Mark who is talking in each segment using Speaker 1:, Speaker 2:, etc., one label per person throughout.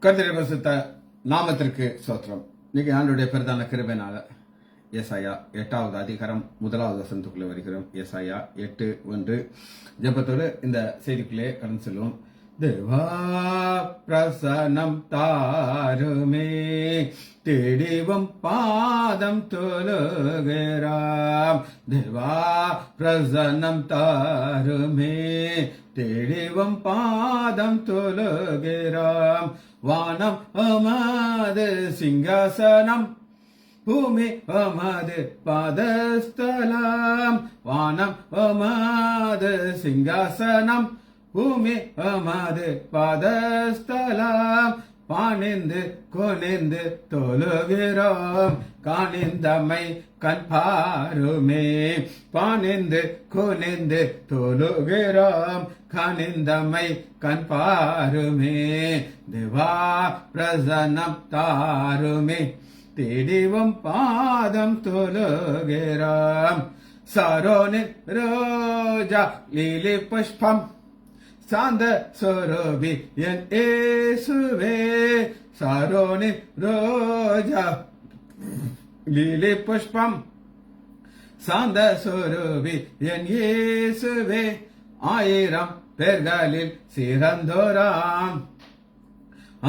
Speaker 1: கர்த்தருடைய பரிசுத்த நாமத்திற்கு ஸ்தோத்திரம். இன்னைக்கு ஆண்டுடைய பிரதான கிருபையினால ஏசாயா 8வது அதிகாரம் 1வது வசனத்துக்குள்ளே வருகிறோம். ஏசாயா 8:1 ஜெபத்தோடு இந்த செய்திக்குள்ளே கடந்து செல்வோம். தேவா பிரசனம் தாருமே, தேடிவும் பாதம் தொழுகிறாம். தேவா பிரசனம் தாருமே, தேடிவும் பாதம் தொழுகிறாம். வானம் அமது சிங்காசனம், பூமி அமது பாதஸ்தலம். வானம் அமது சிங்காசனம், பூமி அமது பாதஸ்தலம். பாணிந்து கொனிந்து தொழுகிறோம், காணிந்தமை கண் பாருமே. பாணிந்து கொனிந்து தொழுகிறோம், காணிந்தமை கண் பாருமே. தேவா பிரசன்னம் தாருமே, தேடிவும் பாதம் தொழுகிறோம். சாரோனின் ரோஜா லீலி புஷ்பம், சாந்த சொரூபி என் இயேசுவே. சாரோனின் ரோஜா லீலி புஷ்பம், சாந்த சொரூபி என் இயேசுவே. 1000 பேர்களில் சிறந்தோராம்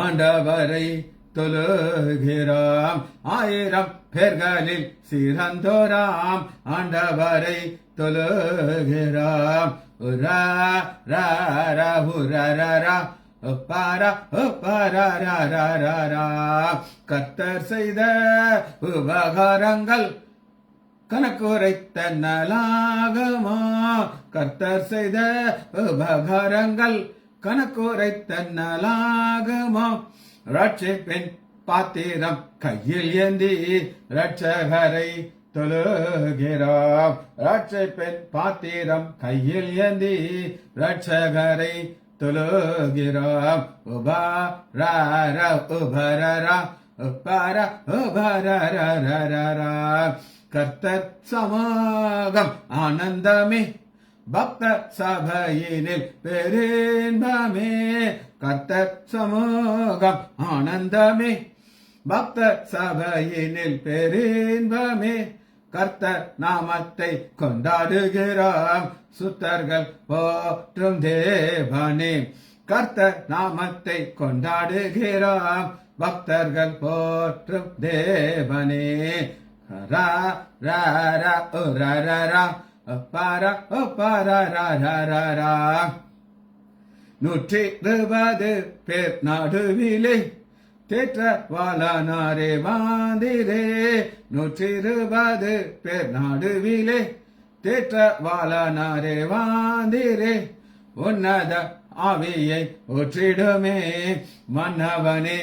Speaker 1: ஆண்டவரை தொழுகிறோம். 1000 பேர்களில் சிறந்தோராம் ஆண்டவரை தொழுகிறோம். உரா ரா ரா உரா ரா ரா ஒப்பாரா ஒப்பாரா ரா ரா ரா ரா. கர்த்தர் செய்த உபகாரங்கள் கணக்குரைத்த நலாகுமா. கர்த்தர் செய்த உபகாரங்கள் கணக்குரைத்த நலாகுமா. ரட்சிப்பின் பாத்திரம் கையில் ஏந்தி ரட்சகரை தொழுகிறோம். ரட்சிப்பின் பாத்திரம் கையில் ஏந்தி ரட்சகரை தொழுகிறோம். உபரர உபரர உபர உபரர. கர்த்தர் சமூகம் ஆனந்தமே, பக்த சபையினில் பெருன்பமே. கர்த்தர் சமூகம் ஆனந்தமே, பக்த சபையினில் பெருன்பமே. கர்த்தர் நாமத்தை கொண்டாடுகிறோம், சுத்தர்கள் போற்றும் தேவனே. கர்த்தர் நாமத்தை கொண்டாடுகிறோம், பக்தர்கள் போற்றும் தேவனே. ரா ரா ரா ரா ரா ரா பாரா பாரா ரா ரா ரா ரா. 120 பேர் நடுவிலே தேற்றவாளனாரே வாந்திரே. 120 பேர் நடுவிலே தேற்றவாளனாரே வாந்திரே. உன்னத ஆவியை ஊற்றிடுமே மன்னவனே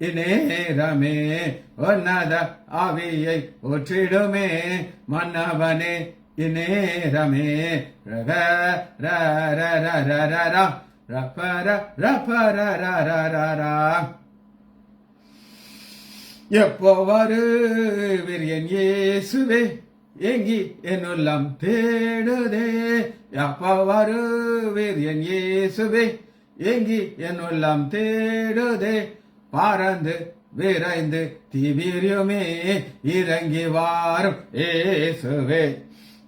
Speaker 1: இநேரமே. உன்னத ஆவியை ஊற்றிடுமே மன்னவனே இநேரமே. ரக ர ர ர ர ர ர ரபர ரபர ர ர ர ர. எப்போ வருவீர் என் இயேசுவே, ஏங்கி என் உள்ளம் தேடுதே. எப்போ வருவீர் என் இயேசுவே, ஏங்கி என் உள்ளம் தேடுதே. பறந்து விரைந்து தீவிரமே இறங்கி வாரும் இயேசுவே.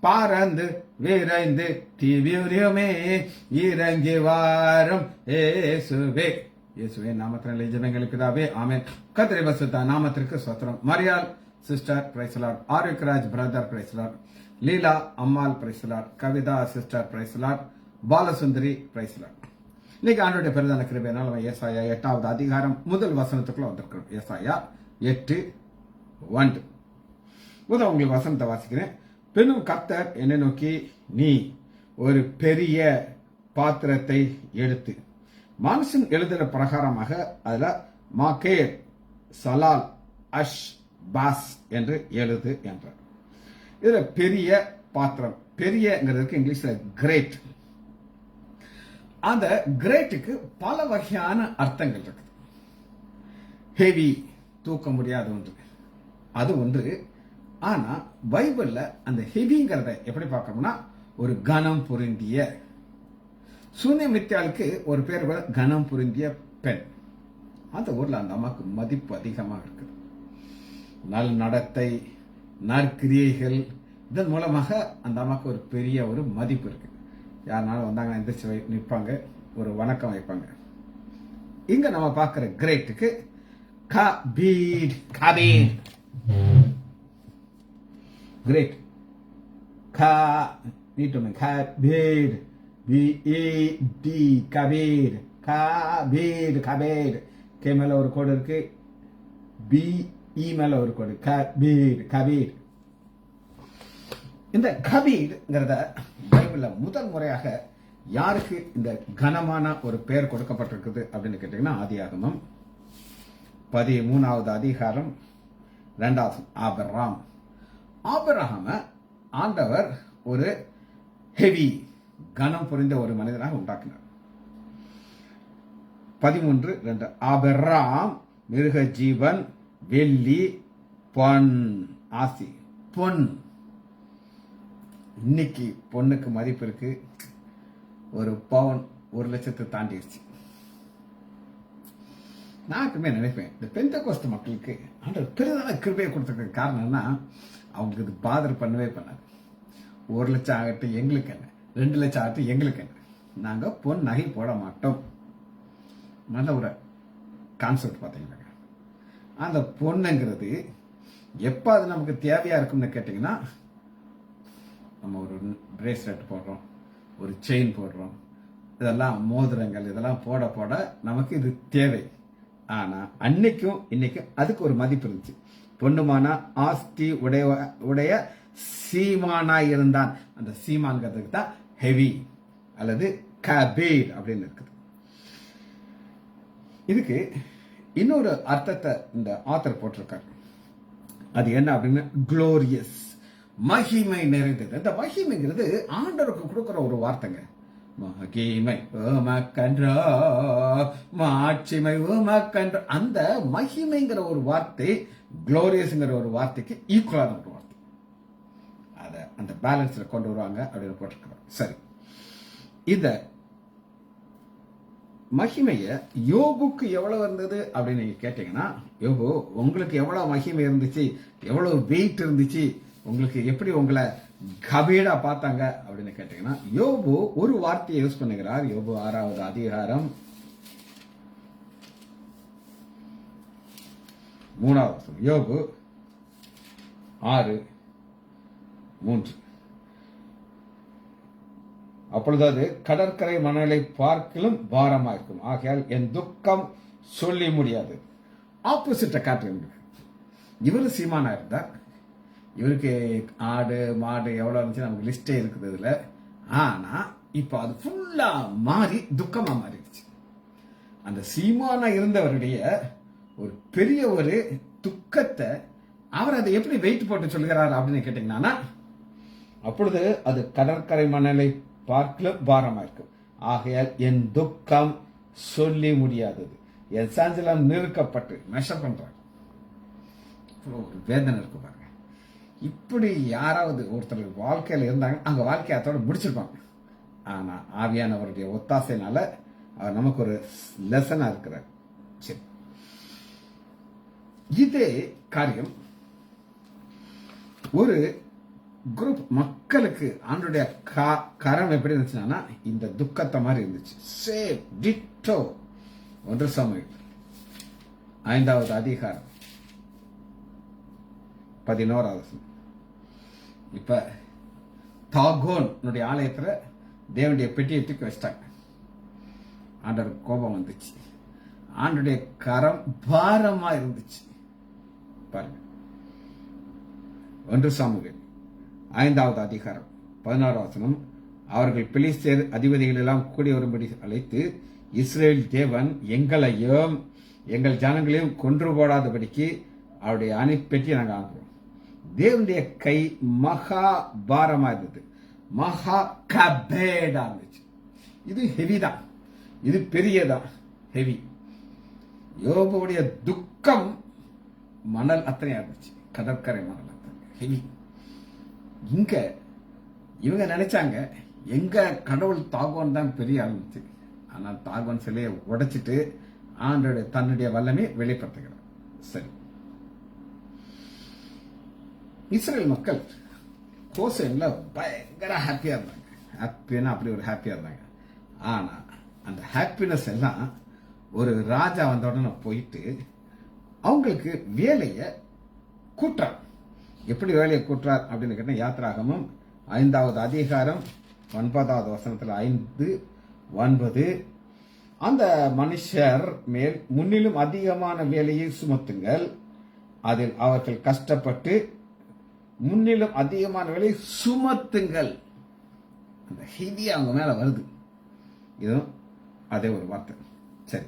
Speaker 1: பறந்து விரைந்து தீவிரமே இறங்கி வாரும் இயேசுவே. இயேசுவே நாமத்தினாலே ஜெபங்களுக்கு தாவே ஆமென். கர்த்தருடைய பரிசுத்த நாமத்திற்கு ஸ்தோத்திரம். Mariyal sister praise Lord, Arokiyaraj brother praise Lord, Leela Ammal praise Lord, Kavitha sister praise Lord, Balasundari praise Lord. இன்னைக்கு ஆண்டோடைய பெரிதான கிருபையினால் நம்ம ஏசாயா 8வது அதிகாரம் முதல் வசனத்துக்குள்ள வந்திருக்கிறோம். ஏசாயா 8:1 முதல் உங்களுக்கு வசனத்தை வாசிக்கிறேன். பெண்ணும் கர்த்தர் என்னை நோக்கி, நீ ஒரு பெரிய பாத்திரத்தை எடுத்து மனுஷன் எழுதுற பிரகாரமாக அதுல மாகேர் சலால் அஷ் பாஸ் என்று எழுது என்றார். இதுல பெரிய பாத்திரம், பெரியங்கிறதுக்கு இங்கிலீஷ்ல கிரேட். அந்த கிரேட்டுக்கு பல வகையான அர்த்தங்கள் இருக்குது. ஹெவி, தூக்க முடியாத ஒன்று, அது ஒன்று. ஆனா பைபிள்ல அந்த ஹெவிங்கிறத எப்படி பார்க்கணும்னா ஒரு கனம் பொருந்திய, சூன்யமித்யாளுக்கு ஒரு பேர் கனம் பொருந்திய பெண். அந்த ஊர்ல அந்த அம்மாவுக்கு மதிப்பு அதிகமா இருக்குது. நல் நடத்தை, நற்கிரியைகள், இதன் மூலமாக அந்த அம்மாவுக்கு ஒரு பெரிய ஒரு மதிப்பு இருக்கு. யாருனாலும் வந்தாங்கன்னா எந்திரிச்சு நிற்பாங்க, ஒரு வணக்கம் வைப்பாங்க. இங்க நம்ம பார்க்கிற கிரேட்டுக்கு கபீர், கபீர் கிரேட், கபீர், B-E-D, கபீர், கபீர், கபீர். கே மேல ஒரு கோடு இருக்கு, B-E மேல ஒரு கோடு, கபீர், கபீர். இந்த கபீர்ங்கிறத பைபிள்ல முதல் முறையாக யாருக்கு இந்த கனமான ஒரு பெயர் கொடுக்கப்பட்டிருக்குது அப்படின்னு கேட்டீங்கன்னா, ஆதியாகமம் 13வது அதிகாரம் 2வது ஆபிரகாம். ஆபிரகாம ஆண்டவர் ஒரு ஹெவி, கனம் புரிந்த ஒரு மனிதனாக உண்டாக்கினார். 13:2 ஆபிரகாம் மிருக ஜீவன், வெள்ளி, பொன் ஆசி. பொன், இன்னைக்கு பொண்ணுக்கு மதிப்பு இருக்கு. ஒரு பவுன் 1,00,000 தாண்டிடுச்சு. நான் எப்பவுமே நினைப்பேன், இந்த பெந்தெகோஸ்து மக்களுக்கு ஆண்டவர் பெரிதான கிருபையை கொடுத்துருக்க காரணம் என்ன, அவங்களுக்கு இது பாதர் பண்ணவே பண்ணாது. 1,00,000 ஆகட்டும் எங்களுக்கு என்ன, 2,00,000 ஆகட்டும் எங்களுக்கு என்ன, நாங்க பொன் நகை போட மாட்டோம். நல்ல ஒரு கான்செப்ட் பார்த்தீங்கன்னா, அந்த பொண்ணுங்கிறது எப்ப அது நமக்கு தேவையா இருக்கும்னு கேட்டீங்கன்னா, நம்ம ஒரு பிரேஸ்லெட் போடுறோம், ஒரு செயின் போடுறோம், இதெல்லாம் மோதிரங்கள், இதெல்லாம் போட போட நமக்கு இது தேவை. ஆனா அன்னைக்கும் இன்னைக்கும் அதுக்கு ஒரு மதிப்பு இருந்துச்சு. பொண்ணுமானா ஆஸ்தி உடைய சீமானா இருந்தான். அந்த சீமான்கிறதுக்கு தான் ஹெவி அல்லது கபீர் அப்படின்னு இருக்குது. இதுக்கு இன்னொரு அர்த்தத்தை இந்த ஆத்தர் போட்டிருக்காரு. அது என்ன அப்படின்னு, குளோரியஸ், மகிமை நிறைந்தது. இந்த மகிமைங்கிறது ஆண்டவருக்கு கொடுக்கிற ஒரு வார்த்தைங்க. மகிமை உமக்கன்றோ, மாட்சிமை உமக்கன்றோ. அந்த மகிமைங்கிற ஒரு வார்த்தை குளோரியஸ்ங்கிற ஒரு வார்த்தைக்கு ஈக்குவலான ஒரு வார்த்தை. அத அந்த பேலன்ஸ்ல கொண்டு வருவாங்க அப்படின்னு போட்டிருக்கிறாங்க. சரி, இந்த மகிமைய யோபுக்கு எவ்வளவு இருந்தது அப்படின்னு நீங்க கேட்டீங்கன்னா, யோபு உங்களுக்கு எவ்வளவு மகிமை இருந்துச்சு, எவ்வளவு வெயிட் இருந்துச்சு, உங்களுக்கு எப்படி உங்களை கபீடா பார்த்தாங்க அப்படின்னு கேட்டீங்கன்னா, யோபு ஒரு வார்த்தையை யூஸ் பண்ணுகிறார். யோபு 6வது அதிகாரம் 3வது. யோபு 6:3. அப்பொழுது அது கடற்கரை மணலை பார்க்கலும் பாரமா இருக்கும், ஆகையால் என் துக்கம் சொல்லி முடியாது. ஆப்போசிட்ட காட்டுங்க. இவரு சீமானா இருந்தார், இவருக்கு ஆடு மாடு எவ்வளவு இருந்துச்சு நமக்கு லிஸ்டே இருக்குது இதுல. ஆனா இப்ப அது ஃபுல்லா மாறி துக்கமா மாறிடுச்சு. அந்த சீமானா இருந்தவருடைய ஒரு பெரிய ஒரு துக்கத்தை அவர் அதை எப்படி வெயிட் போட்டு சொல்கிறார் அப்படின்னு கேட்டீங்கன்னா, அப்பொழுது அது கடற்கரை மணலை பார்க்கல பாரமா இருக்கும், ஆகையால் என் துக்கம் சொல்லி முடியாதது. என் சாஞ்சலம் நிறுக்கப்பட்டு மெஷர் பண்றாங்க. ஒரு வேதனை இருக்கு பாருங்க. இப்படி யாராவது ஒருத்தர் வாழ்க்கையில இருந்தாங்க, அங்க வாழ்க்கையை அதோட முடிச்சிருப்பாங்க. ஆனா ஆவியானவருடைய ஒத்தாசைனால அவர் நமக்கு ஒரு லெசனா இருக்கிறார். சரி, இதே காரியம் ஒரு குரூப் மக்களுக்கு ஆண்டுடைய கரம் எப்படி இருந்துச்சுன்னா, இந்த துக்கத்தை மாதிரி இருந்துச்சு. Same ditto. 1 சாமுவேல் 5வது அதிகாரம் 11வது. இப்ப தாகோன் ஆலயத்துல தேவனுடைய பெட்டியை தூக்கி வச்சிட்டாங்க. ஆண்டவர் கோபம் வந்துச்சு. ஆண்டுடைய கரம் பாரமா இருந்துச்சு. பாருங்க, 1 சாமுவேல் 5வது அதிகாரம் 16வது. அவர்கள் பெலிஸ்தேர் அதிபதிகள் எல்லாம் கூடி வரும்படி அழைத்து, இஸ்ரேல் தேவன் எங்களையும் எங்கள் ஜனங்களையும் கொன்று போடாதபடிக்கு அவருடைய அணைப்பெட்டி நாங்கள் ஆக்குறோம். தேவனுடைய கை மகா பாரமா இருந்தது, மகா கபேடா இருந்துச்சு. இது ஹெவி தான், இது பெரியதான், ஹெவி. யோபுடைய துக்கம் மணல் அத்தனையா இருந்துச்சு, கடற்கரை மணல் அத்தனை ஹெவி. இங்க இவங்க நினைச்சாங்க எங்க கடவுள் தாகோன் தான் பெரிய ஆரம்பிச்சு. ஆனால் தாகோன் சிலையை உடைச்சிட்டு ஆண்டோடைய தன்னுடைய வல்லமை வெளிப்படுத்துகிறார். சரி, இஸ்ரேல் மக்கள் கோசேன்ல பயங்கர ஹாப்பியா இருந்தாங்க. ஹாப்பினா அப்படி ஒரு ஹாப்பியா இருந்தாங்க. ஆனா அந்த ஹாப்பினஸ் எல்லாம் ஒரு ராஜா வந்த உடனே போயிட்டு அவங்களுக்கு வேலையை கூட்டுறார். எப்படி வேலையை கூட்டுறார் அப்படின்னு கேட்டா, யாத்திராகமம் 5வது அதிகாரம் 9வது வசனத்துல 5-9, அந்த மனுஷர் மேல் முன்னிலும் அதிகமான வேலையை சுமத்துங்கள், அதில் அவர்கள் கஷ்டப்பட்டு முன்னிலும் அதிகமான வேலையை சுமத்துங்கள். அந்த ஹெவி அவங்க மேல வருது. இதுவும் அதே ஒரு வார்த்தை. சரி,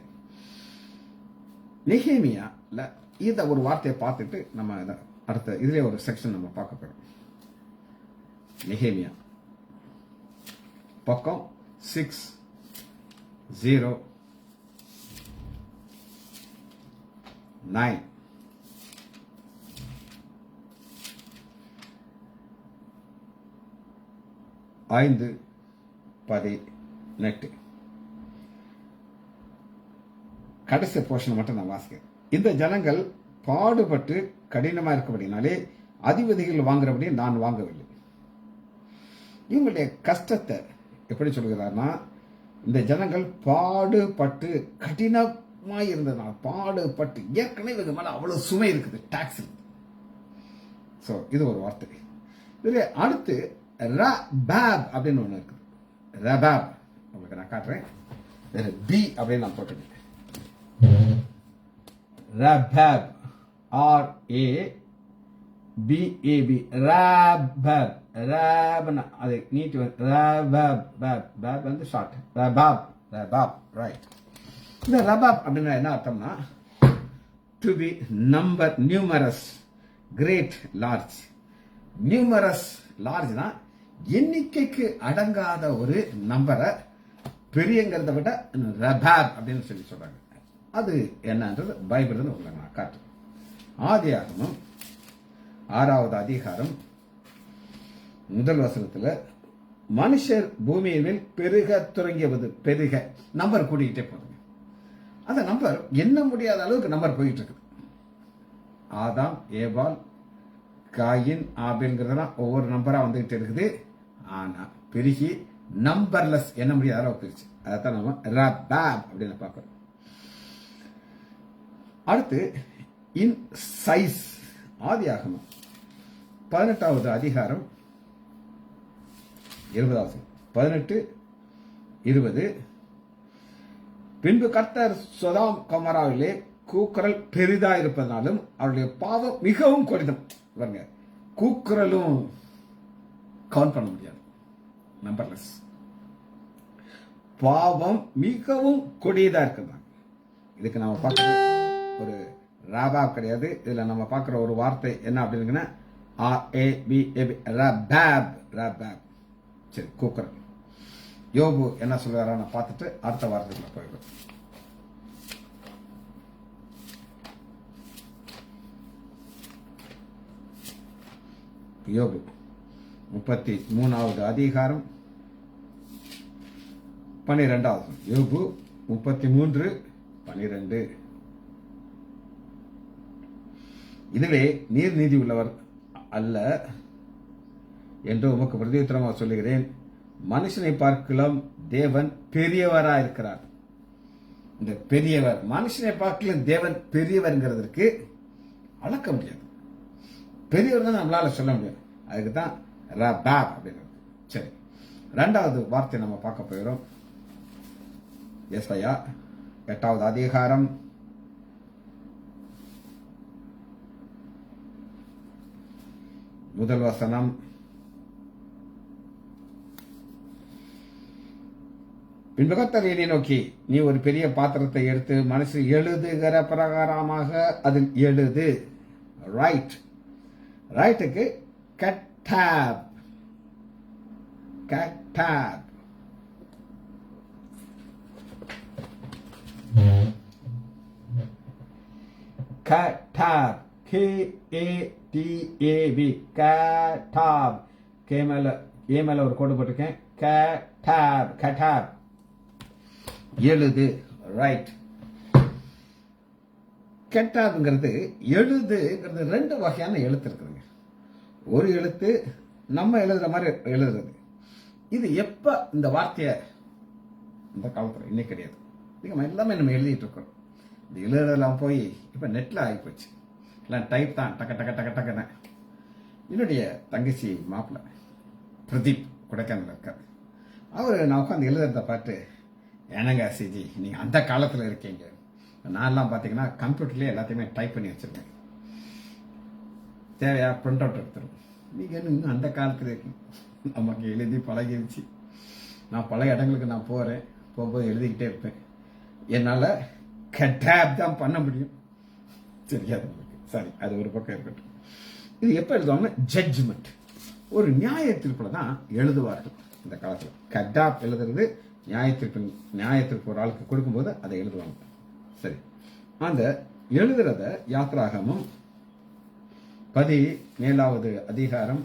Speaker 1: நெகேமியால இந்த ஒரு வார்த்தையை பார்த்துட்டு நம்ம அடுத்த இதுல ஒரு செக்ஷன் நம்ம பார்க்க போறோம். நெகேமியா பக்கம் 609. ஐந்து 18 கடைசி போர்ஷன் மட்டும் நான் வாசிக்கிறேன். இந்த ஜனங்கள் பாடுபட்டு கடினமா இருக்கபடினாலே அதிபதிகள் வாங்குறபடி நான் வாங்கவில்லை. இவங்களுடைய கஷ்டத்தை எப்படி சொல்கிறார்னா, இந்த ஜனங்கள் பாடுபட்டு கடினமா இருந்ததுனால, பாடுபட்டு ஏற்கனவே இது மேல அவ்வளவு சுமை இருக்குது, டாக்ஸ் இருக்குது. சோ இது ஒரு வார்த்தை. இதுல அடுத்து ரபாப் அப்படின்னு ஒண்ணு இருக்குது. ரபாப் உங்களுக்கு நான் காட்டுறேன். பி அப்படின்னு நான் போட்டுட்டேன். ரபாப், RABAB, ரபாப். ரப்னா அது நீட் வந்து ரபாப். பாப் வந்து ஷார்ட். ரபாப் ரைட். இந்த ரபாப் அப்படின்னா என்ன அர்த்தம்னா, to be number, numerous, great, large. Numerous, லார்ஜ்னா எண்ணிக்கைக்கு அடங்காத ஒரு நம்பரை பெரியங்கிறத விட ரபாப் அப்படின்னு சொல்லி சொல்றாங்க. அது என்னன்றது பைபிள் உங்களுக்கு நான் காட்டுறேன். ஆதியாகமம் 6வது அதிகாரம் 1 வசனத்துல, மனுஷர் பூமியின் மேல் பெருக தொடங்கியது. பெருக நம்பர் கூட்டிகிட்டே போதுங்க. அந்த நம்பர் எண்ண முடியாத அளவுக்கு நம்பர் போயிட்டு இருக்குது. ஆதாம், ஏபால், காயின், ஆபேல்ங்கிறதெல்லாம் ஒவ்வொரு நம்பரா வந்துகிட்டு இருக்குது. ஆனா பெருகி நம்பர்லெஸ், எண்ண முடியாத அளவுக்கு போயிடுச்சு. அதைத்தான் நம்ம ரபாப் அப்படின்னு பார்க்கிறோம். அடுத்து இன் சைஸ். ஆதியாகமம் 18வது அதிகாரம் 20 18-20. பின்பு கர்த்தர் சொதோம் கொமோராவிலே கூக்குரல் பெரிதா இருப்பதனாலும் அவருடைய பாவம் மிகவும் கொடிதம். பாருங்க, கூக்குரலும் கவுண்ட் பண்ண முடியாது, நம்பர்லெஸ். பாவம் மிகவும் கொடியதா இருக்குதான். இதுக்கு நம்ம பார்க்கறது ஒரு ரபாப் கிடையாது. இதுல நம்ம பார்க்கிற ஒரு வார்த்தை என்ன அப்படின்னு, RABAB, ரபாப். ரபாப். சரி, கூக்குரல். யோபு என்ன சொல்றாரு பார்த்துட்டு அடுத்த வார்த்தைக்குள்ள போயிடும். யோபு 33வது அதிகாரம் 12வது. யோபு 33:12. இதுவே நீர் நீதி உள்ளவர் அல்ல என்று உமக்கு பிரதியுத்தரமாக சொல்லுகிறேன். மனுஷனை பார்க்கலாம் தேவன் பெரியவரா இருக்கிறார். இந்த பெரியவர், மனுஷனை பார்க்கலாம் தேவன் பெரியவர்ங்கிறதுக்கு அளக்க முடியாது. பெரியவர் தான் நம்மளால சொல்ல முடியாது. அதுக்கு தான் ரபாப் அப்படிங்கிறது. சரி, 2வது வார்த்தை நம்ம பார்க்க போகிறோம். எஸ்ஐயா 8வது அதிகாரம் 1 வசனம். பின்பு கர்த்தர் என்னை நோக்கி, நீ ஒரு பெரிய பாத்திரத்தை எடுத்து மனுஷன் எழுதுகிற பிரகாரமாக அதில் எழுது. ரைட். ரைட்டுக்கு கட்டாப். கட்டாப். கட்டாப். KATAB. கட்டாப். ஏ மேல ஒரு கோடு போட்டிருக்கேன். கட்டாப். கட்டாப் எழுது. ரைட். கெட்டாப்ங்கிறது எழுதுங்கிறது 2 வகையான எழுத்து இருக்குதுங்க. ஒரு எழுத்து நம்ம எழுதுற மாதிரி எழுதுறது. இது எப்ப இந்த வார்த்தைய இந்த காலத்துல இன்னைக்கு கிடையாது. எல்லாமே நம்ம எழுதிட்டு இருக்கோம். இந்த எழுதுறதெல்லாம் போய் இப்ப நெட்ல ஆகிப்போச்சு. எல்லாம் டைப் தான், டக்க டக்க டக்க டக்குன்னு. என்னுடைய தங்கச்சி மாப்பிள்ள பிரதீப் கொடைக்கானல் இருக்காரு. நான் உட்காந்து எழுதுறத பார்த்து, என்னங்க சிஜி நீங்க அந்த காலத்துல இருக்கீங்க, நான்லாம் பாத்தீங்கன்னா கம்ப்யூட்டர்லயே எல்லாத்தையுமே டைப் பண்ணி வச்சிருக்கேன், தேவையா பிரிண்ட் அவுட் எடுத்துரும். நீங்க இன்னும் அந்த காலத்துல இருக்கீங்க. நமக்கு எழுதி பழகிருச்சு. நான் பல இடங்களுக்கு நான் போகும்போது எழுதிக்கிட்டே இருப்பேன். என்னால கட்டாப் தான் பண்ண முடியும். தெரியாது உங்களுக்கு. சரி, அது ஒரு பக்கம் இருக்கட்டும். இது எப்ப எழுதுவாங்க? ஜட்ஜ்மெண்ட், ஒரு நியாய தீர்ப்புல தான் எழுதுவார்கள் இந்த காலத்துல. கட்டாப் எழுதுறது நியாயத்திற்கு ஒரு ஆளுக்கு கொடுக்கும்போது அதை எழுதுவாங்க. சரி, அந்த எழுதுறத யாத்ராகமம் 17வது அதிகாரம்,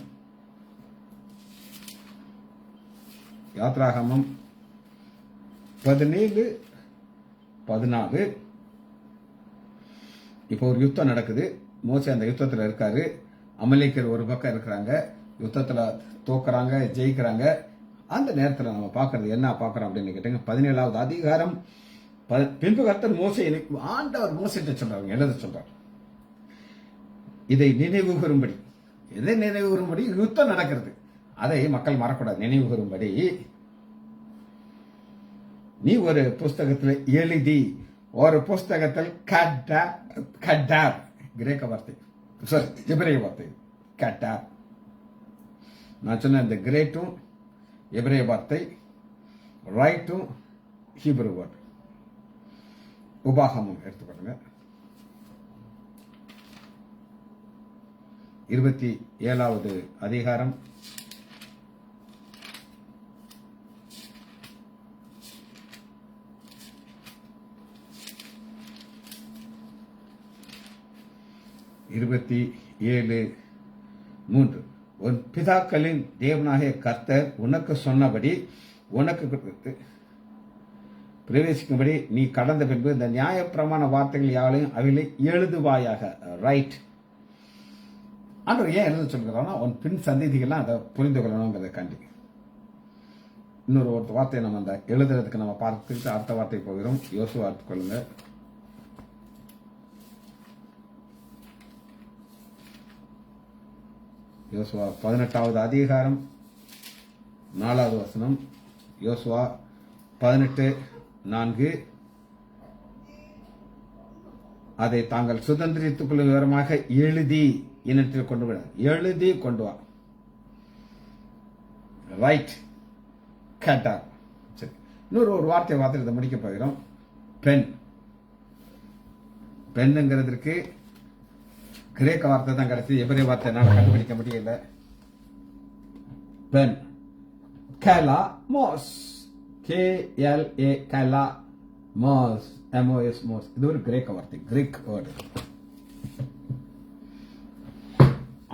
Speaker 1: யாத்ராகமம் 17:14. இப்போ ஒரு யுத்தம் நடக்குது. மோசே அந்த யுத்தத்துல இருக்காரு. அமலேக்கர் ஒரு பக்கம் இருக்கிறாங்க. யுத்தத்துல தோக்குறாங்க, ஜெயிக்கிறாங்க. அந்த நேரத்தில் நம்ம பார்க்கறது என்ன பார்க்கறோம் அப்படின்னு கேட்டீங்க, 17வது அதிகாரம். பின்பு கர்த்தர் ஆண்டவர் மோசேட்ட சொல்றாங்க, எழுத சொல்றாரு, இதை நினைவு கூறும்படி. எதை நினைவு கூறும்படி? யுத்தம் நடக்கிறது, அதை மக்கள் மறக்கூடாது. நினைவு கூறும்படி நீ ஒரு புஸ்தகத்தில் எழுதி, ஒரு புஸ்தகத்தில் கட்டாப், கிரேக்க வார்த்தை, சாரி எபிரேய வார்த்தை கட்டாப். நான் சொன்ன இந்த கிரேட்டும் எபிரேய வார்த்தை, ரைட்டும் ஹீப்ரு வேர்ட். உபாகமம் எடுத்துக்கொள்ளுங்க, 27வது அதிகாரம், உன் பிதாக்களின் தேவனாகிய கர்த்தர் உனக்கு சொன்னபடி உனக்கு பிரவேசிக்கும்படி நீ கடந்த பின்பு இந்த நியாயப்பிரமாண வார்த்தைகள் யாவையும் அவைகளை எழுதுவாயாக. ரைட். ஆண்டவர் ஏன் எழுத சொல்கிறான்னா, உன் பின் சந்ததிகள்லாம் அதை புரிந்து கொள்ளணுங்கிறத கண்டி. இன்னொரு வார்த்தையை நம்ம அந்த எழுதுறதுக்கு நம்ம பார்த்துக்கிட்டு அடுத்த வார்த்தை போகிறோம். யோசுவா எடுத்துக்கொள்ளுங்க, யோசுவா 18வது அதிகாரம் 4வது வசனம். யோசுவா 18:4. அதை தாங்கள் சுதந்திரித்துக் கொள்ளும் விவரமாக எழுதி இனத்தில் கொண்டு விட. எழுதி கொண்டு வா. ரைட், கேட்டா. சரி, இன்னொரு வார்த்தையை இதை முடிக்க போகிறோம். பென். பெண்ணுங்கிறதுக்கு கிரேக்க வார்த்தை தான் கிடைச்சது. எபிரேய வார்த்தை என்னால் கண்டுபிடிக்க முடியல. பென், கலா மோஸ், KLA, கலா மோஸ், MOS, மோஸ். இது ஒரு கிரேக்க வார்த்தை, கிரீக் வேர்டு.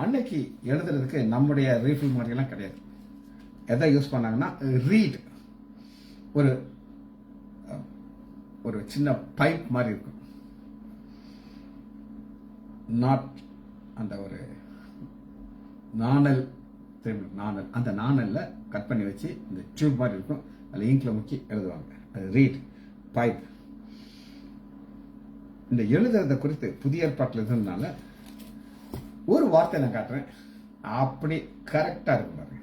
Speaker 1: அன்னைக்கு எழுதுறதுக்கு நம்முடைய ரீஃபில் மாதிரிலாம் கிடையாது. எதை யூஸ் பண்ணாங்கன்னா, ரீட், ஒரு சின்ன பைப் மாதிரி இருக்கும். நாட் அந்த ஒரு நாணல், நாணல், அந்த நாணல்ல கட் பண்ணி வச்சு இந்த டியூப் மாதிரி இருக்கும், அதில் இங்க்ல முக்கி எழுதுவாங்க. அது ரீட், பைப். இந்த எழுதுறத குறித்து புதிய ஏற்பாட்டில் இருந்ததுனால ஒரு வார்த்தை நான் காட்டுறேன், அப்படி கரெக்டா இருக்கும் பாருங்க.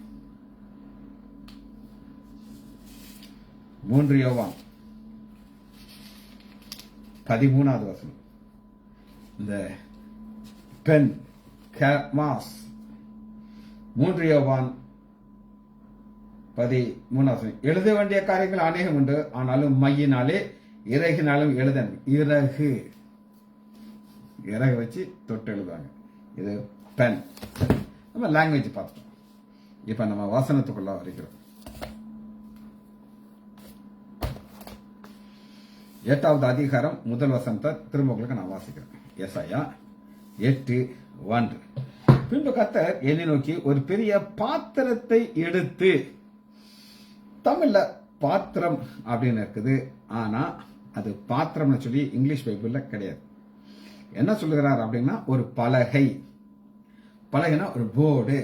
Speaker 1: 3 யோவான் 13வது வசனம். இந்த பென், மாஸ். 3 யோவான் 13வது வசனம். எழுத வேண்டிய காரியங்கள் அநேகம் உண்டு, ஆனாலும் மையினாலே இறகினாலும் எழுத. இறகு வச்சு தொட்டு எழுதுவாங்க. இது பென். நம்ம லாங்குவேஜ் பார்த்தோம். இப்ப நம்ம வசனத்துக்குள்ள வருகிறோம். 8வது அதிகாரம் 1 வசனத்தை திரும்ப உங்களுக்கு நான் வாசிக்கிறேன். ஏசாயா 8:1. பின்பு கர்த்தர் என்னை நோக்கி ஒரு பெரிய பாத்திரத்தை எடுத்து, தமிழ்ல பாத்திரம் அப்படின்னு இருக்குது, ஆனா அது பாத்திரம்னு சொல்லி இங்கிலீஷ் பைபிள்ல கிடையாது. என்ன சொல்லுகிறார் அப்படின்னா ஒரு பலகை, பலகைனா ஒரு போர்டு.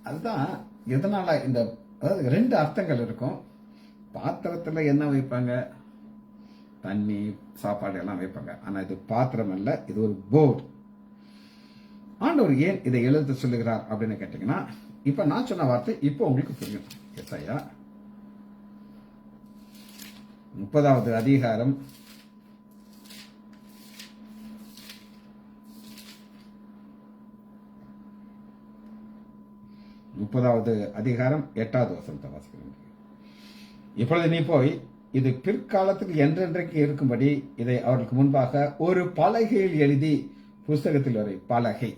Speaker 1: அதுதான் எதனால இந்த, அதாவது 2 அர்த்தங்கள் இருக்கும். பாத்திரத்துல என்ன வைப்பாங்க, தண்ணி சாப்பாடு எல்லாம் வைப்பாங்க. ஆனா இது பாத்திரம் அல்ல, இது ஒரு போர்டு. ஆண்டவர் ஏன் இதை எழுத சொல்லுகிறார் அப்படின்னு கேட்டீங்கன்னா, இப்ப நான் சொன்ன வார்த்தை இப்போ உங்களுக்கு புரியும். எஸ்ஐயா 30வது அதிகாரம் 8வது வசனத்தை வாசிக்கிறேன். இப்பொழுது நீ போய் இது பிற்காலத்தில் என்றென்றைக்கு இருக்கும்படி இதை அவர்களுக்கு முன்பாக ஒரு பலகையில் எழுதி புஸ்தகத்தில் வரை. பலகை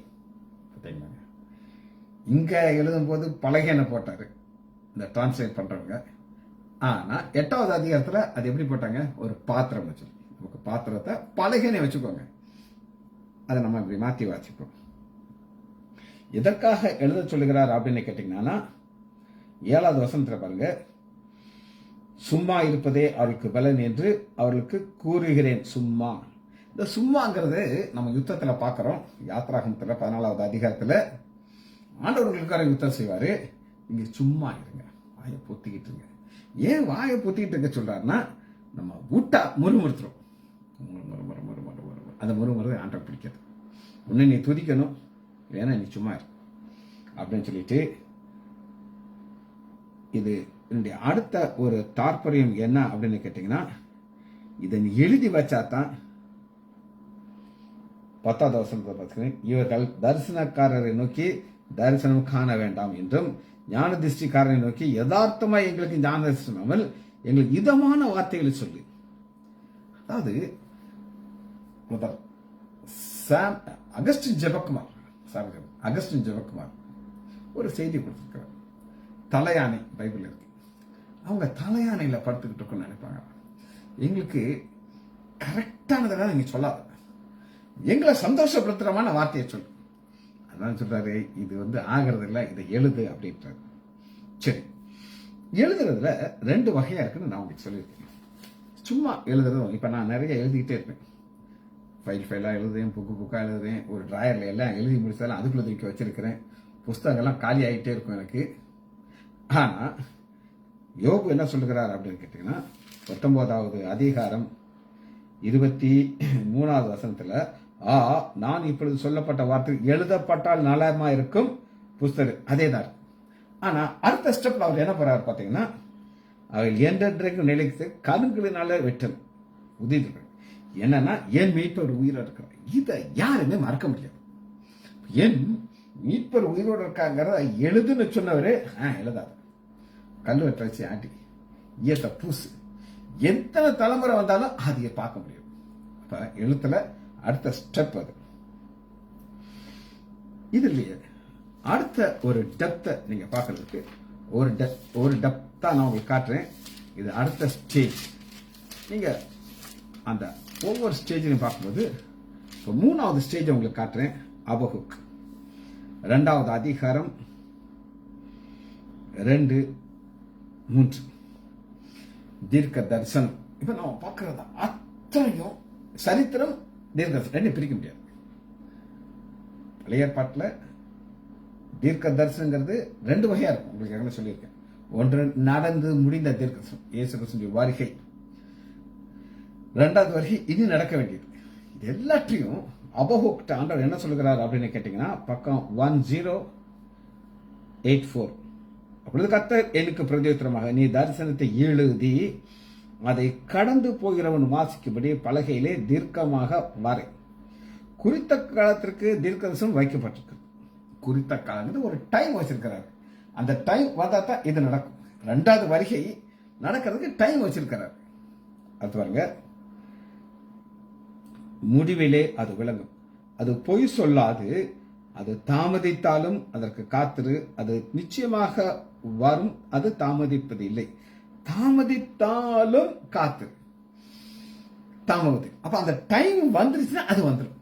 Speaker 1: இங்க எழுதும் போது பலகைன்னு போட்டாரு இந்த டிரான்ஸ்லேட் பண்றவங்க. ஆனா 8வது அதிகாரத்துல அது எப்படி போட்டாங்க, ஒரு பாத்திரம் வச்சு. நமக்கு பாத்திரத்தை பலகைன்னு வச்சுக்கோங்க. அதை நம்ம இப்படி மாத்தி வாசிப்போம். எதற்காக எழுத சொல்லுகிறார் அப்படின்னு கேட்டீங்கன்னா, 7வது வசனத்துல பாருங்க, சும்மா இருப்பதே அவர்களுக்கு பலன் என்று அவர்களுக்கு கூறுகிறேன். சும்மா, இந்த சும்மாங்கிறது நம்ம யுத்தத்துல பாக்குறோம். யாத்ராகமத்துல 14வது அதிகாரத்துல ஆண்டவர்களுக்கார யுத்தம் செய்வாரு. இங்க சும்மா இருங்க, வாயை பொத்திக்கிட்டு இருங்க. ஏன் வாயை பொத்திக்கிட்டு இருக்க சொல்றாருன்னா, நம்ம விட்டா முறுமுறுத்துறோம். அந்த முறுமுறை ஆண்டவர் பிடிக்காது. ஒன்னு நீ துதிக்கணும், ஏன்னா நீ சும்மா இரு அப்படின்னு சொல்லிட்டு, இது என்னுடைய அடுத்த ஒரு தாற்பயம் என்ன அப்படின்னு கேட்டீங்கன்னா, இதை நீ எழுதி வச்சாதான் 10வது வசனத்தை பார்த்துக்கிறேன். இவர்கள் தரிசனக்காரரை நோக்கி தரிசனம் காண வேண்டாம் என்றும், ஞான திருஷ்டிக்காரனை நோக்கி யதார்த்தமா எங்களுக்கு ஞான தரிசனம் எங்களுக்கு இதமான வார்த்தைகளை சொல்லு. அதாவது முதல் அகஸ்டின் ஜெபக்குமார் ஒரு செய்தி கொடுத்திருக்கிறார். தலையானை பைபிள் இருக்கு. அவங்க தலையானையில படுத்துக்கிட்டு இருக்குன்னு நினைப்பாங்க. எங்களுக்கு கரெக்டானதை நீங்க சொல்லாத, எங்களை சந்தோஷப்படுத்துறமான வார்த்தையை சொல்லு. அதான் சொல்றாரு, இது ஆகிறது இல்லை, இதை எழுது அப்படின்றாரு. சரி, எழுதுறதுல 2 வகையா இருக்குன்னு நான் உங்களுக்கு சொல்லியிருக்கேன். சும்மா எழுதுறதும், இப்ப நான் நிறைய எழுதிக்கிட்டே இருப்பேன். ஃபைலா எழுதுறேன், புக்கா எழுதுறேன், ஒரு டிராயர்ல எல்லாம் எழுதி முடிச்சாலும் அதுக்குள்ள தூக்கி வச்சிருக்கிறேன். புஸ்தகங்கள்லாம் காலி ஆகிட்டே இருக்கும் எனக்கு. ஆனா யோபு என்ன சொல்லுகிறார் அப்படின்னு கேட்டீங்கன்னா, 19வது அதிகாரம் 23வது வசனத்துல, நான் இப்பொழுது சொல்லப்பட்ட வார்த்தை எழுதப்பட்டால் நலமா இருக்கும் புஸ்தகம். அதேதான். ஆனா அடுத்த ஸ்டெப்ல அவர் என்ன பண்றாரு பாத்தீங்கன்னா, அவர் என்றென்றைக்கும் நிலைத்து கருங்களினால வெட்டல் உதிர்கள். என்னன்னா, என் மீட்பர் உயிரோடு இருக்கிறார். இதை யாருமே மறக்க முடியாது. என் மீட்பர் உயிரோடு இருக்காங்கிறத எழுதுன்னு சொன்னவரு எழுதாது. கல்லு வெட்ட வச்சு ஆட்டி ஈயத்தை பூசு, எத்தனை தலைமுறை வந்தாலும் அதை பார்க்க முடியும். அப்ப எழுத்துல அடுத்த ஸ்டெப் அது. இதுலயே அடுத்த ஒரு டெப்த்தை நீங்க பார்க்கறதுக்கு ஒரு டெப்தா நான் உங்களுக்கு காட்டுறேன். இது அடுத்த ஸ்டேஜ். நீங்க அந்த ஒவ்வொரு ஸ்டேஜையும் பார்க்கும்போது, இப்போ 3வது ஸ்டேஜ் உங்களுக்கு காட்டுறேன். அபகுக் 2வது அதிகாரம் 2, 3 தீர்க்க தரிசனம். இப்ப நம்ம பார்க்கறது அத்தனையும் சரித்திரம், தீர்க்க தரிசனம் பிரிக்க முடியாது. பழைய ஏற்பாட்டில் தீர்க்க தரிசனங்கிறது 2 வகையா இருக்கும். உங்களுக்கு என்ன சொல்லியிருக்கேன். ஒன்று நடந்து முடிந்த தீர்க்க தரிசனம், இயேசு கிறிஸ்துவின் வருகை. 2வது வருகை இனி நடக்க வேண்டியது. இது எல்லாத்தையும் அபகுக் ஆண்டவர் என்ன சொல்லுகிறார் அப்படின்னு கேட்டீங்கன்னா, பக்கம் 1084. அப்பொழுது கர்த்தர் எனக்கு பிரதியுத்தரமாக, நீ தரிசனத்தை எழுதி அதை கடந்து போகிறவன் வாசிக்கும்படி பலகையிலே தீர்க்கமாக வரை. குறித்த காலத்திற்கு தீர்க்க தரிசனம் வைக்கப்பட்டிருக்கு. குறித்த காலம் ஒரு டைம் வச்சிருக்கிறார். அந்த டைம் வந்தா தான் இது நடக்கும். 2வது வருகை நடக்கிறதுக்கு டைம் வச்சிருக்கிறார். அது பாருங்க, முடிவிலே அது விளங்கும், அது பொய் சொல்லாது, அது தாமதித்தாலும் அதற்கு காத்திரு, அது நிச்சயமாக வரும், அது தாமதிப்பது இல்லை. தாமதித்தாலும் காத்திரு, தாமதி. அப்ப அந்த டைம் வந்துருச்சுன்னா அது வந்துடும்.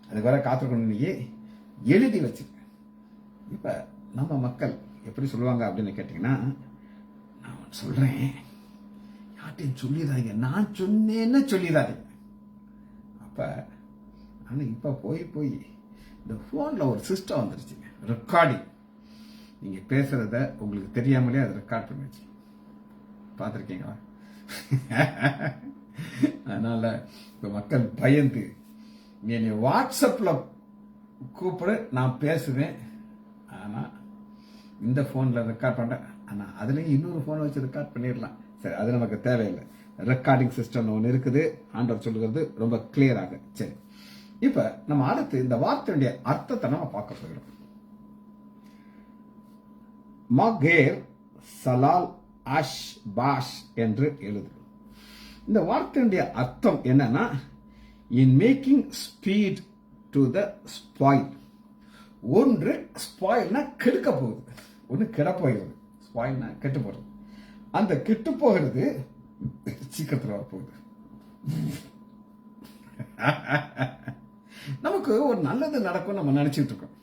Speaker 1: அதுக்கு வர காத்திருக்கணும். நீ எழுதி வச்சுக்க. இப்ப நம்ம மக்கள் எப்படி சொல்லுவாங்க அப்படின்னு கேட்டீங்கன்னா, நான் சொல்றேன், யார்ட்டையும் சொல்லிடாதீங்க, நான் சொன்னேன்னு சொல்லிடாதீங்க. அப்ப ஆனா இப்ப போய் இந்த போன்ல ஒரு சிஸ்டம் வந்துருச்சுங்க, ரெக்கார்டிங். நீங்க பேசுறத உங்களுக்கு தெரியாமலே அதை ரெக்கார்ட் பண்ணி வச்சு பார்த்துருக்கீங்களா? அதனால இப்ப மக்கள் பயந்து, நீ என்னை வாட்ஸ்அப்ல கூப்பிடு, நான் பேசுவேன், ஆனா இந்த போன்ல ரெக்கார்ட் பண்றேன், ஆனா அதுலயும் இன்னொரு போன் வச்சு ரெக்கார்ட் பண்ணிடலாம். சரி, அது நமக்கு தேவையில்லை. ரெக்கார்டிங் சிஸ்டம் ஒன்று இருக்குது, ஆண்டவர் சொல்லுகிறது ரொம்ப கிளியராக. சரி, இப்ப நம்ம அடுத்து இந்த வார்த்தையுடைய அர்த்தத்தை நம்ம பார்க்க போகிறோம். மகேர் சலால் அஷ் பாஷ் என்று எழுது. இந்த வார்த்தையுடைய அர்த்தம் என்னன்னா, in making speed to the spoil. ஒன்று ஸ்பாயில்னா கெடுக்க போகுது, ஒன்று கெட போகிறது. ஸ்பாயில்னா கெட்டு போகிறது. அந்த கெட்டு போகிறது சீக்கிரத்தில் வரப்போகுது. நமக்கு ஒரு நல்லது நடக்கும் நம்ம நினைச்சிட்டு இருக்கோம்.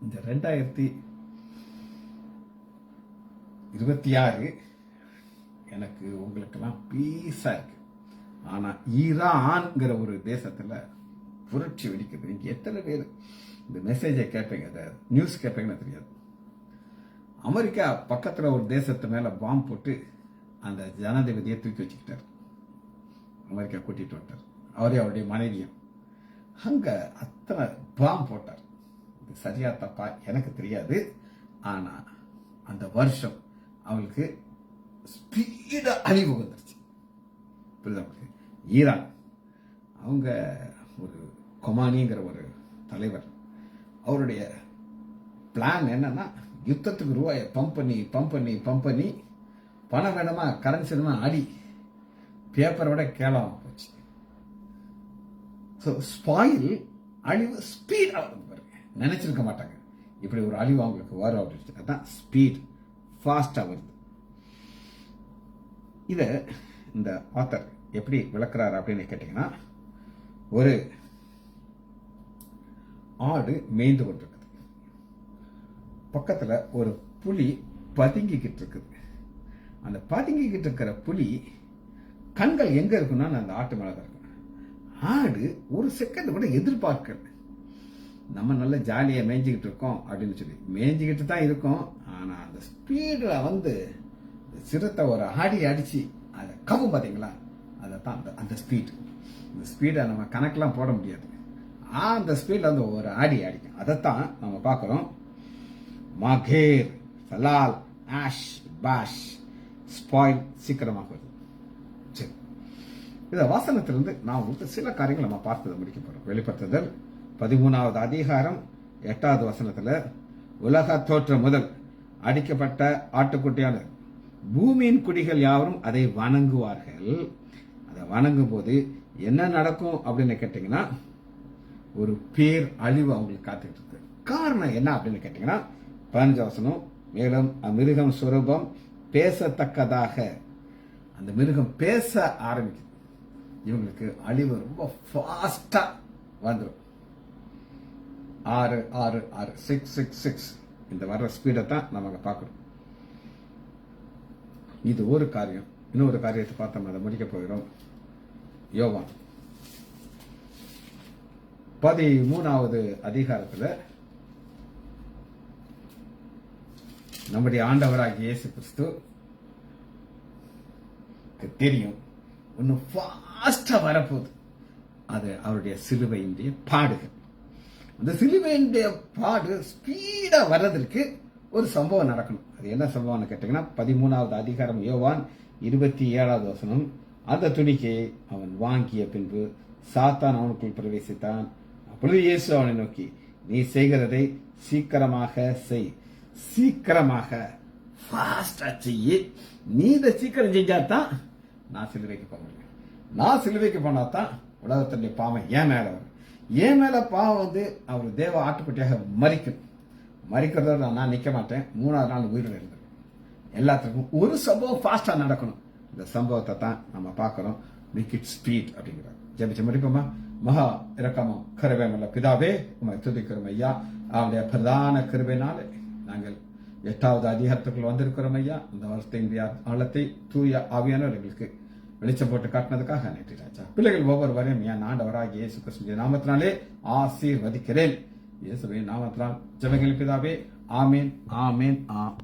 Speaker 1: இந்த 2026 எனக்கு உங்களுக்கெல்லாம் பீஸா இருக்கு. ஆனா ஈரான்ங்கிற ஒரு தேசத்துல புரட்சி வெடிக்குது. நீங்க எத்தனை பேர் இந்த மெசேஜை கேட்பீங்க, இந்த நியூஸ் கேட்பீங்கன்னு தெரியாது. அமெரிக்கா பக்கத்துல ஒரு தேசத்து மேல பாம்பு போட்டு அந்த ஜனாதிபதியை தூக்கி வச்சுக்கிட்டார். அமெரிக்கா கூட்டிட்டு வந்துட்டார், அவரே அவருடைய மனைவியும். அங்க அத்தனை பாம்பு போட்டார். இது சரியா தப்பா எனக்கு தெரியாது. ஆனா அந்த வருஷம் அவங்களுக்கு ஸ்பீடா அழிவு வந்துருச்சு. புரியுதா? ஈரான் அவங்க ஒரு கொமானிங்கிற ஒரு தலைவர், அவருடைய பிளான் என்னன்னா, யுத்தத்துக்கு ரூபாயை பம்ப் பண்ணி பணம் வேணுமா கரன்சி வேணுமா அடி, பேப்பரோட கேளாம போச்சு. ஸ்பாயில் அழிவு ஸ்பீடா வருது பாருங்க. நினைச்சிருக்க மாட்டாங்க இப்படி ஒரு அழிவு அவங்களுக்கு வரும் அப்படின்னு. அதான் ஸ்பீட், ஃபாஸ்டா வருது. இத இந்த ஆத்தர் எப்படி விளக்குறாரு அப்படின்னு கேட்டீங்கன்னா, ஒரு ஆடு மேய்ந்து கொண்டிருக்குது, பக்கத்துல ஒரு புலி பதுங்கிக்கிட்டு இருக்குது. அந்த பதுங்கிக்கிட்டு இருக்கிற புலி கண்கள் எங்க இருக்குன்னா அந்த ஆட்டு மேலதான் இருக்கு. ஆடு ஒரு செகண்ட் கூட எதிர்பார்க்கல, நம்ம நல்ல ஜாலியா மேய்ஞ்சிக்கிட்டு இருக்கோம் அப்படின்னு சொல்லி மேய்ஞ்சிக்கிட்டு தான் இருக்கோம். ஆனா அந்த ஸ்பீட்ல வந்து சிரத்தை ஒரு ஆடி அடிச்சு அதை கவும் பாத்தீங்களா, அதைத்தான் அந்த ஸ்பீட். இந்த ஸ்பீடை நம்ம கணக்கெல்லாம் போட முடியாது. அந்த ஸ்பீட்ல வந்து ஒரு ஆடி அடிக்கும். அதைத்தான் நம்ம பார்க்கிறோம். மகேர் சலால் ஆஷ் பாஷ், ஸ்பாயில், சீக்கிரமாக வருது. சரி, இந்த வாசனத்திலிருந்து நான் உங்களுக்கு சில காரியங்கள் நம்ம பார்த்ததை முடிக்க போறோம். வெளிப்படுத்துதல் 13வது அதிகாரம் 8வது வசனத்துல, உலக தோற்றம் முதல் அடிக்கப்பட்ட ஆட்டுக்குட்டியான பூமியின் குடிகள் யாவரும் அதை வணங்குவார்கள். அதை வணங்கும் போது என்ன நடக்கும் அப்படின்னு கேட்டீங்கன்னா, ஒரு பேர் அழிவு அவங்களுக்கு காத்துக்கிட்டு இருக்கு. காரணம் என்ன அப்படின்னு கேட்டீங்கன்னா, 15 வசனம், மேலும் அமிருகம் சுரூபம் பேசத்தக்கதாக, அந்த மிருகம் பேச ஆரம்பிக்குது. இவங்களுக்கு அழிவு ரொம்ப ஃபாஸ்டா வந்துடும். 666 இந்த வர்ற ஸ்பீடை தான் நம்ம பார்க்கணும். இது ஒரு காரியம். இன்னொரு காரியத்தை பார்த்தோம், அதை முடிக்க போகிறோம். யோவான் 13வது அதிகாரத்துல நம்முடைய ஆண்டவராகிய இயேசு கிறிஸ்து தெரியும் இன்னும் ஃபாஸ்டா வரப்போகுது. அது அவருடைய சிலுவையினுடைய பாடுகள். அந்த சிலுவையினுடைய பாடு ஸ்பீடா வர்றதற்கு ஒரு சம்பவம் நடக்கணும். அது என்ன சம்பவம்னு கேட்டீங்கன்னா, 13வது அதிகாரம் யோவான் 27வது வசனம், அந்த துணிக்கை அவன் வாங்கிய பின்பு சாத்தான் அவனுக்குள் பிரவேசித்தான். அப்பொழுது இயேசு அவனை நோக்கி, நீ செய்கிறதை சீக்கிரமாக செய், சீக்கிரமாக ஃபாஸ்டா செய்ய. நீ இதை சீக்கிரம் செஞ்சாதான் நான் சிலுவைக்கு போக முடியும். நான் சிலுவைக்கு போனாதான் உலகத்தினுடைய பாவம் ஏன் மேல வரும். ஏன் மேல பாவம் வந்து அவர் தேவ ஆட்டுக்குட்டியாக மறிக்கிறதோட நான் நிக்க மாட்டேன். 3வது நாள் உயிரில் இருந்தேன். எல்லாத்துக்கும் ஒரு சம்பவம் ஃபாஸ்டா நடக்கணும். இந்த சம்பவத்தை தான் நம்ம பார்க்கிறோம். மேக் இட் ஸ்பீட் அப்படிங்கிறார். ஜெபிச்சு முடிப்போமா? மகா இரக்கமும் கிருபையுமுள்ள பிதாவே, உம்மை துதிக்கிறோம் ஐயா. அவருடைய பிரதான கிருபையினாலே நாங்கள் 8வது அதிகாரத்துக்குள் வந்திருக்கிறோம் ஐயா. இந்த வருஷத்தின் ஆழத்தை தூய ஆவியானவர் எங்களுக்கு வெளிச்சம் போட்டு காட்டினதுக்காக நன்றி ராஜா. பிள்ளைகள் ஒவ்வொருவரையும் என் ஆண்டவராகிய இயேசு கிறிஸ்துவின் நாமத்தினாலே ஆசீர்வதிக்கிறேன். இயேசுவின் நாமத்தினால் ஜெபங்கள் பிதாவே. ஆமேன், ஆமேன், ஆ